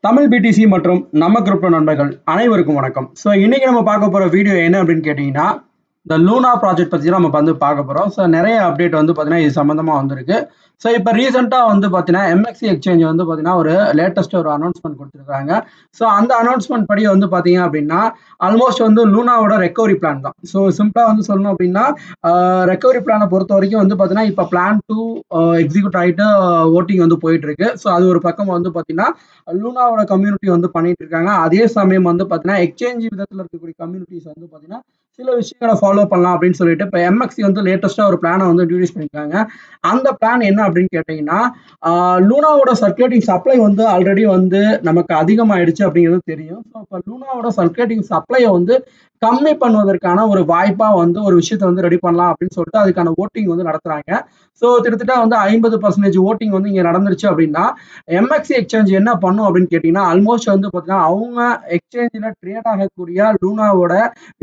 Tamil BDC மற்றும் நம்ம crypto நண்பர்கள் அனைவருக்கும் வணக்கம். ஸோ இன்னைக்கு நம்ம பார்க்க போற வீடியோ என்ன அப்படின்னு கேட்டீங்கன்னா, இந்த லூனா ப்ராஜெக்ட் பத்தி நம்ம வந்து பார்க்க போறோம். ஸோ நிறைய அப்டேட் வந்து பார்த்தீங்கன்னா இது சம்பந்தமா வந்திருக்கு. ஸோ இப்போ ரீசெண்டாக வந்து பார்த்தீங்கன்னா எம்எக்சி எக்ஸ்சேஞ்ச் வந்து பார்த்தீங்கன்னா ஒரு லேட்டஸ்ட் ஒரு அனௌன்ஸ்மெண்ட் கொடுத்துருக்காங்க. ஸோ அந்த அனௌன்ஸ்மெண்ட் படி வந்து பார்த்தீங்க அப்படின்னா ஆல்மோஸ்ட் வந்து லூனாவோட ரெக்கவரி பிளான் தான். ஸோ சிம்பிளாக வந்து சொல்லணும் அப்படின்னா ரெக்கவரி பிளானை பொறுத்த வரைக்கும் வந்து பார்த்தீங்கன்னா இப்போ பிளான் 2 எக்ஸிக்யூட் ஆகிட்டு ஓட்டிங் வந்து போயிட்டு இருக்கு. ஸோ அது ஒரு பக்கம் வந்து பார்த்தீங்கன்னா லூனாவோட கம்யூனிட்டி வந்து பண்ணிட்டு இருக்காங்க. அதே சமயம் வந்து பார்த்தீங்கன்னா எக்ஸ்சேஞ்ச் விதத்தில் இருக்கக்கூடிய கம்யூனிட்டிஸ் வந்து பார்த்தீங்கன்னா சில விஷயங்களை ஃபாலோ பண்ணலாம் அப்படின்னு சொல்லிட்டு இப்போ எம்எக்சி வந்து லேட்டஸ்டா ஒரு பிளானை வந்து இன்ட்ரடியூஸ் பண்ணிருக்காங்க. அந்த பிளான் என்ன அப்படின்னு கேட்டீங்கன்னா லூனாவோட சர்க்குலேட்டிங் சப்ளை வந்து ஆல்ரெடி வந்து நமக்கு அதிகமாயிடுச்சு அப்படிங்கிறது தெரியும். ஸோ இப்போ லூனாவோட சர்க்குலேட்டிங் சப்ளையை வந்து கம்மி பண்ணுவதற்கான ஒரு வாய்ப்பா வந்து ஒரு விஷயத்தை வந்து ரெடி பண்ணலாம் அப்படின்னு சொல்லிட்டு அதுக்கான ஓட்டிங் வந்து நடத்துறாங்க. ஸோ கிட்டத்தட்ட வந்து 50% ஓட்டிங் வந்து இங்க நடந்துருச்சு அப்படின்னா எம்எக்சி எக்ஸ்சேஞ்ச் என்ன பண்ணும் அப்படின்னு கேட்டீங்கன்னா ஆல்மோஸ்ட் வந்து பார்த்தீங்கன்னா அவங்க எக்ஸ்சேஞ்சில் ட்ரேட் ஆகக்கூடிய லூனாவோட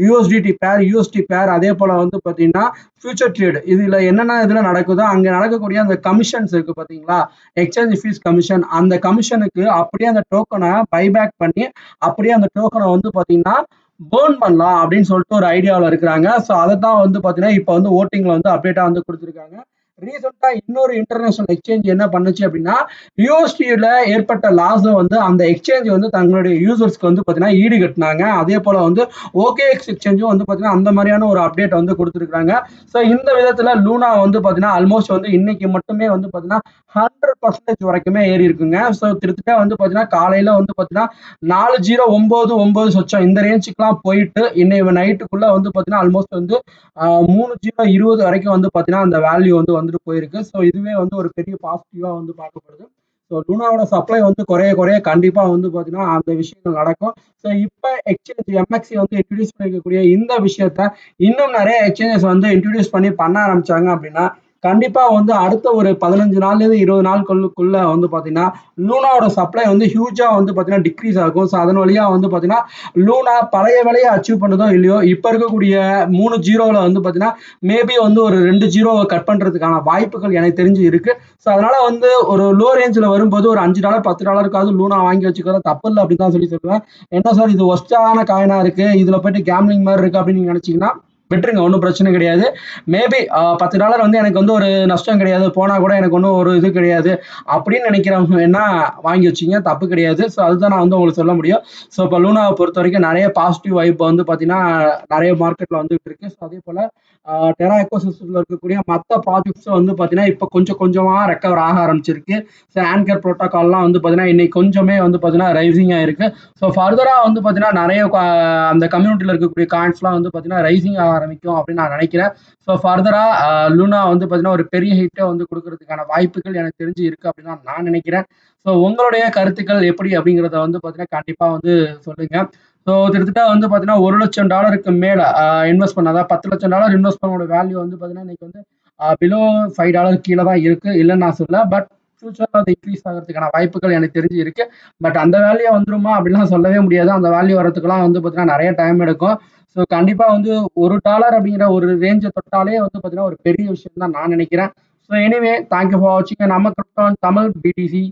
யூஎஸ்டி பேர் அதே போல வந்து பார்த்தீங்கன்னா ஃபியூச்சர் ட்ரேட் இதுல என்னென்ன இதுல நடக்குதோ அங்க நடக்கக்கூடிய அந்த கமிஷன்ஸ் இருக்கு பாத்தீங்களா, எக்ஸ்சேஞ்ச் ஃபீஸ் கமிஷன், அந்த கமிஷனுக்கு அப்படியே அந்த டோக்கனை பைபேக் பண்ணி அப்படியே அந்த டோக்கனை வந்து பாத்தீங்கன்னா பேர்ன் பண்ணலாம் அப்படின்னு சொல்லிட்டு ஒரு ஐடியாவில் இருக்கிறாங்க. ஸோ அதை தான் வந்து பார்த்தீங்கன்னா இப்போ வந்து ஓட்டிங்ல வந்து அப்டேட்டாக வந்து கொடுத்துருக்காங்க. ரீசெண்டா இன்னொரு இன்டர்நேஷனல் எக்ஸ்சேஞ்ச் என்ன பண்ணுச்சு அப்படின்னா யூஎஸ்டியில் ஏற்பட்ட லாஸ் வந்து அந்த எக்ஸ்சேஞ்ச் வந்து தங்களுடைய யூசர்ஸ்க்கு வந்து பார்த்தீங்கன்னா ஈடு கட்டினாங்க. அதே போல வந்து ஓகேஎக்ஸ் எக்ஸ்சேஞ்சும் வந்து பார்த்தீங்கன்னா அந்த மாதிரியான ஒரு அப்டேட் வந்து கொடுத்துருக்காங்க. ஸோ இந்த விதத்தில் லூனா வந்து பார்த்தீங்கன்னா ஆல்மோஸ்ட் வந்து இன்னைக்கு மட்டுமே வந்து பார்த்தீங்கன்னா 100% வரைக்குமே ஏறி இருக்குங்க. ஸோ கிட்டத்தட்ட வந்து பார்த்தீங்கன்னா காலையில வந்து பார்த்தீங்கன்னா 4099 சொச்சம் இந்த ரேஞ்சுக்குலாம் போயிட்டு இன்னைக்கு நைட்டுக்குள்ள வந்து பார்த்தீங்கன்னா ஆல்மோஸ்ட் வந்து 3020 வரைக்கும் வந்து பார்த்தீங்கன்னா அந்த வேல்யூ வந்து வந்துட்டு போயிருக்கு. ஸோ இதுவே வந்து ஒரு பெரிய பாசிட்டிவா வந்து பார்க்கப்படுது. ஸோ லூனாவோட சப்ளை வந்து குறைய கண்டிப்பா வந்து பார்த்தீங்கன்னா அந்த விஷயங்கள் நடக்கும். ஸோ இப்போ எக்ஸ்சேஞ்ச் எம்எக்சி வந்து இன்ட்ரடியூஸ் பண்ணிக்கக்கூடிய இந்த விஷயத்த இன்னும் நிறைய எக்ஸ்சேஞ்சஸ் வந்து இன்ட்ரடியூஸ் பண்ண ஆரம்பிச்சாங்க அப்படின்னா கண்டிப்பா வந்து அடுத்த ஒரு 15 நாள்ல இருந்து 20 நாட்களுக்குள்ள வந்து பாத்தீங்கன்னா லூனாவோட சப்ளை வந்து ஹியூஜா வந்து பாத்தீங்கன்னா டிக்ரீஸ் ஆகும். ஸோ அதன் வழியா வந்து பாத்தீங்கன்னா லூனா பழைய விலையை அச்சீவ் பண்ணதோ இல்லையோ இப்ப இருக்கக்கூடிய 3 ஜீரோல வந்து பாத்தீங்கன்னா மேபி வந்து ஒரு 2 ஜீரோவை கட் பண்றதுக்கான வாய்ப்புகள் எனக்கு தெரிஞ்சு இருக்கு. ஸோ அதனால வந்து ஒரு லோ ரேஞ்சில் வரும்போது ஒரு $5 $10 லூனா வாங்கி வச்சுக்கிறது தப்பு இல்லை அப்படின்னு தான் சொல்லுவேன். என்ன சார் இது ஒஸ்டான காயினா இருக்கு, இதுல போயிட்டு கேம்லிங் மாதிரி இருக்கு அப்படின்னு நீங்க நினைச்சீங்கன்னா விட்டுருங்க, ஒன்றும் பிரச்சனை கிடையாது. மேபி $10 வந்து எனக்கு வந்து ஒரு நஷ்டம் கிடையாது, போனா கூட எனக்கு ஒன்றும் ஒரு இது கிடையாது அப்படின்னு நினைக்கிறவங்க என்ன வாங்கி வச்சிங்க, தப்பு கிடையாது. ஸோ அதுதான் நான் வந்து உங்களுக்கு சொல்ல முடியும். ஸோ இப்போ லூனாவை பொறுத்த வரைக்கும் நிறைய பாசிட்டிவ் வைப் வந்து பார்த்தீங்கன்னா நிறைய மார்க்கெட்ல வந்துட்டு இருக்கு. ஸோ அதே போல டெரா எக்கோசிஸ்டம்ல இருக்கக்கூடிய மற்ற ப்ராஜெக்ட்ஸும் வந்து பார்த்தீங்கன்னா இப்போ கொஞ்சம் கொஞ்சமா ரெக்கவர் ஆக ஆரம்பிச்சிருக்கு. ஸோ ஆங்கர் ப்ரோட்டோகால்லாம் வந்து பார்த்தீங்கன்னா இன்னைக்கு கொஞ்சமே வந்து பார்த்தீங்கன்னா ரைசிங் ஆயிருக்கு. ஸோ ஃபர்தரா வந்து பார்த்தீங்கன்னா நிறைய அந்த கம்யூனிட்டியில் இருக்கக்கூடிய காயின்ஸ்லாம் வந்து பார்த்தீங்கன்னா ரைசிங் ஆக ஆரம்பிக்கும் அப்படின்னு நான் நினைக்கிறேன். ஸோ ஃபர்தரா லூனா வந்து பார்த்தீங்கன்னா ஒரு பெரிய ஹிட்டை வந்து கொடுக்கறதுக்கான வாய்ப்புகள் எனக்கு தெரிஞ்சு இருக்கு அப்படின்னு தான் நான் நினைக்கிறேன். ஸோ உங்களுடைய கருத்துக்கள் எப்படி அப்படிங்கிறத வந்து பார்த்தீங்கன்னா கண்டிப்பா வந்து சொல்லுங்க. ஸோ கிட்டத்தட்ட வந்து பார்த்தீங்கன்னா $1,00,000 மேல இன்வெஸ்ட் பண்ணாதான் $10,00,000 இன்வெஸ்ட் பண்ணோட வேல்யூ வந்து பார்த்தீங்கன்னா இன்னைக்கு வந்து பிலோ $5 கீழே தான் இருக்கு, இல்லைன்னு நான் சொல்ல. பட் ஃபியூச்சர்ல அது இன்க்ரீஸ் ஆகிறதுக்கான வாய்ப்புகள் எனக்கு தெரிஞ்சு இருக்கு. பட் அந்த வேல்யூ வந்துருமா அப்படிலாம் சொல்லவே முடியாது. அந்த வேல்யூ வரதுக்குலாம் வந்து பார்த்தீங்கன்னா நிறைய டைம் எடுக்கும். ஸோ கண்டிப்பா வந்து $1 அப்படிங்கிற ஒரு ரேஞ்சை தொட்டாலே வந்து பார்த்தீங்கன்னா ஒரு பெரிய விஷயம் தான் நான் நினைக்கிறேன். ஸோ எனிவே தேங்க்யூ ஃபார் வாட்சிங் நம்ம கிரிப்டோ தமிழ் பிடிசி.